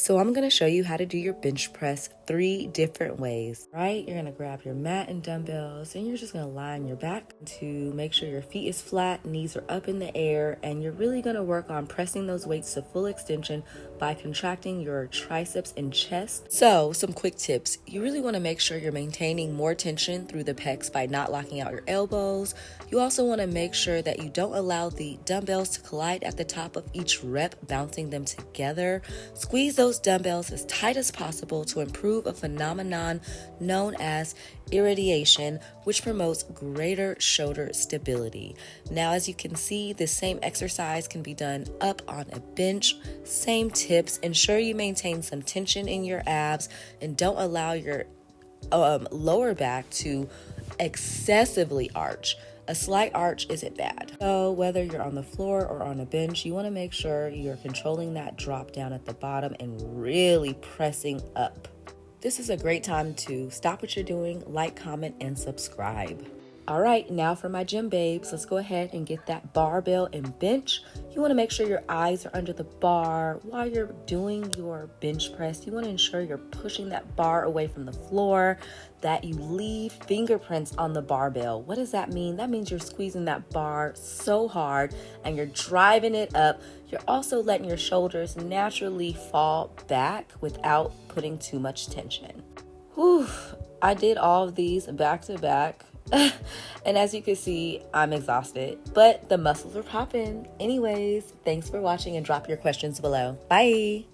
So I'm going to show you how to do your bench press 3 different ways, right? You're going to grab your mat and dumbbells and you're just going to lie on your back to make sure your feet is flat, knees are up in the air, and you're really going to work on pressing those weights to full extension by contracting your triceps and chest. So some quick tips. You really want to make sure you're maintaining more tension through the pecs by not locking out your elbows. You also want to make sure that you don't allow the dumbbells to collide at the top of each rep, bouncing them together. Squeeze those dumbbells as tight as possible to improve a phenomenon known as irradiation, which promotes greater shoulder stability. Now, as you can see, this same exercise can be done up on a bench. Same tips. Ensure you maintain some tension in your abs and don't allow your lower back to excessively arch. A slight arch isn't bad. So whether you're on the floor or on a bench, you want to make sure you're controlling that drop down at the bottom and really pressing up. This is a great time to stop what you're doing, like, comment, and subscribe. All right, now for my gym babes, let's go ahead and get that barbell and bench. You want to make sure your eyes are under the bar while you're doing your bench press. You want to ensure you're pushing that bar away from the floor, that you leave fingerprints on the barbell. What does that mean? That means you're squeezing that bar so hard and you're driving it up. You're also letting your shoulders naturally fall back without putting too much tension. Whew, I did all of these back to back. And as you can see, I'm exhausted, but the muscles are popping. Anyways, thanks for watching and drop your questions below. Bye.